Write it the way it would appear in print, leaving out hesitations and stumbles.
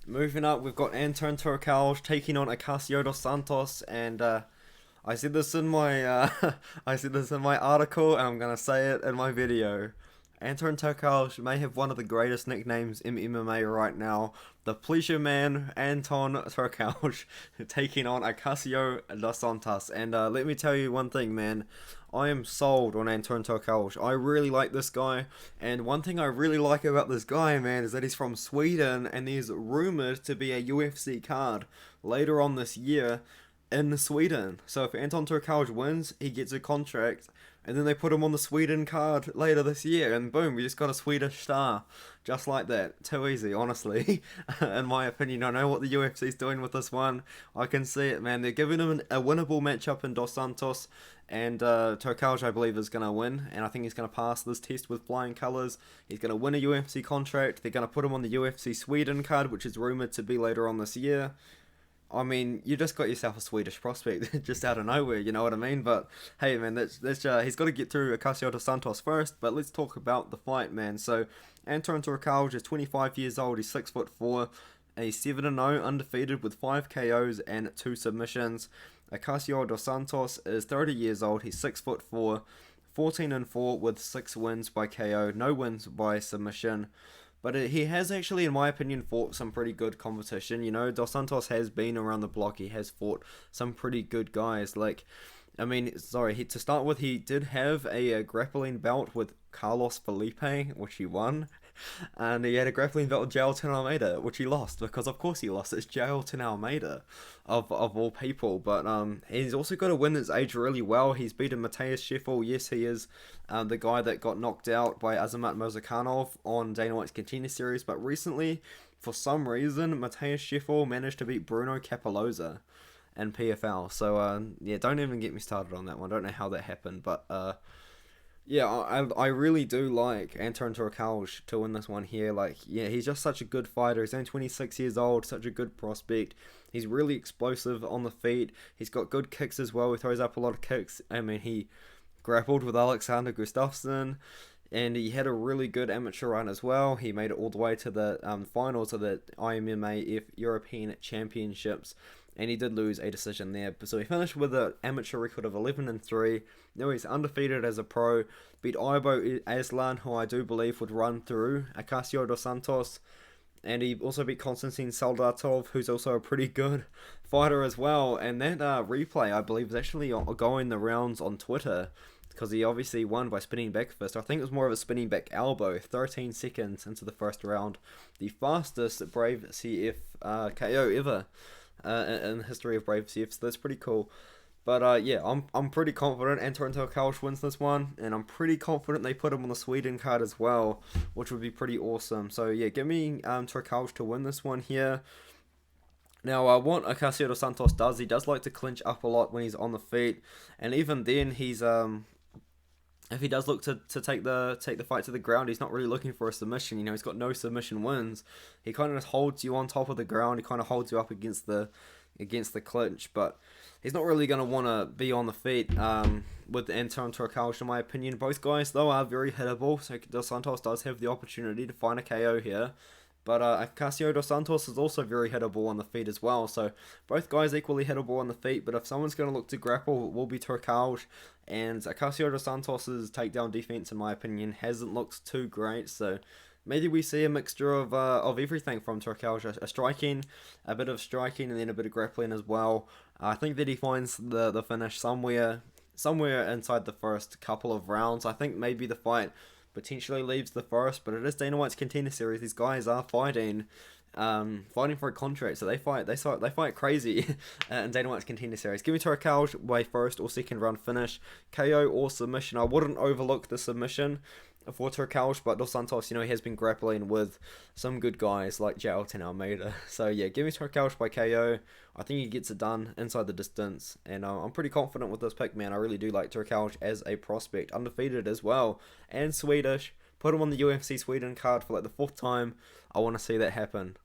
Moving up, we've got Anton Turkalj taking on Acacio dos Santos, and I said this in my I said this in my article, and I'm gonna say it in my video. Anton Turkalj may have one of the greatest nicknames in MMA right now. The Pleasure Man, Anton Turkalj, taking on Acacio dos Santos. And let me tell you one thing, man. I am sold on Anton Turkalj. I really like this guy. And one thing I really like about this guy, man, is that he's from Sweden and he's rumored to be a UFC card later on this year in Sweden. So if Anton Turkalj wins, he gets a contract, and then they put him on the Sweden card later this year, and boom, we just got a Swedish star, just like that. Too easy, honestly. In my opinion, I know what the UFC's doing with this one. I can see it, man. They're giving him a winnable matchup in Dos Santos, and Turkalj, I believe, is going to win, and I think he's going to pass this test with flying colours. He's going to win a UFC contract. They're going to put him on the UFC Sweden card, which is rumoured to be later on this year. I mean, you just got yourself a Swedish prospect just out of nowhere, you know what I mean? But hey, man, that's he's got to get through Acacio dos Santos first. But let's talk about the fight, man. So Anton Turkalj is 25 years old. He's 6'4", and he's 7-0, undefeated with 5 KOs and 2 submissions. Acacio dos Santos is 30 years old. He's 6'4", 14-4 with 6 wins by KO, no wins by submission. But he has actually, in my opinion, fought some pretty good competition. You know, Dos Santos has been around the block. He has fought some pretty good guys. Like, I mean, sorry, to start with, he did have a grappling belt with Carlos Felipe, which he won. And he had a grappling belt with Jailton Almeida, which he lost, because of course he lost. It's Jailton Almeida, of all people. But he's also got a win that's aged really well. He's beaten Mateus Scheffel. Yes, he is the guy that got knocked out by Azamat Murzakanov on Dana White's Contender Series. But recently, for some reason, Mateus Scheffel managed to beat Bruno Capoloza in PFL. So yeah, don't even get me started on that one. I don't know how that happened, but yeah, I really do like Anton Turkalj to win this one here. Like, yeah, he's just such a good fighter. He's only 26 years old, such a good prospect. He's really explosive on the feet. He's got good kicks as well. He throws up a lot of kicks. I mean, he grappled with Alexander Gustafsson, and he had a really good amateur run as well. He made it all the way to the finals of the IMMAF European Championships, and he did lose a decision there. So he finished with an amateur record of 11-3. Now he's undefeated as a pro. Beat Ibo Aslan, who I do believe would run through Acacio dos Santos. And he also beat Konstantin Soldatov, who's also a pretty good fighter as well. And that replay, I believe, is actually going the rounds on Twitter, because he obviously won by spinning back fist. I think it was more of a spinning back elbow, 13 seconds into the first round. The fastest Brave CF KO ever in the history of Brave CF, so that's pretty cool. But yeah, I'm pretty confident Anton Turkalj wins this one, and I'm pretty confident they put him on the Sweden card as well, which would be pretty awesome. So yeah, give me Turkalj to win this one here. Now, what Acacio dos Santos does, he does like to clinch up a lot when he's on the feet, and even then, he's if he does look to take the fight to the ground, he's not really looking for a submission. You know, he's got no submission wins. He kind of just holds you on top of the ground. He kind of holds you up against the clinch, but he's not really going to want to be on the feet with Anton Turkalj, in my opinion. Both guys, though, are very hittable, so Dos Santos does have the opportunity to find a KO here. But Acacio dos Santos is also very hittable on the feet as well. So both guys equally hittable on the feet. But if someone's going to look to grapple, it will be Turkalj. And Acacio dos Santos' takedown defense, in my opinion, hasn't looked too great. So maybe we see a mixture of everything from Turkalj. A striking, a bit of striking, and then a bit of grappling as well. I think that he finds the finish somewhere inside the first couple of rounds. I think maybe the fight potentially leaves the first, but it is Dana White's Contender Series. These guys are fighting for a contract, so they fight crazy in Dana White's Contender Series. Give me Turkalj by first or second round finish, KO or submission. I wouldn't overlook the submission for Turkalj, but Dos Santos, you know, he has been grappling with some good guys like Jailton Almeida. So yeah, give me Turkalj by KO. I think he gets it done inside the distance, and I'm pretty confident with this pick, man. I really do like Turkalj as a prospect, undefeated as well, and Swedish. Put him on the UFC Sweden card for like the 4th time. I want to see that happen.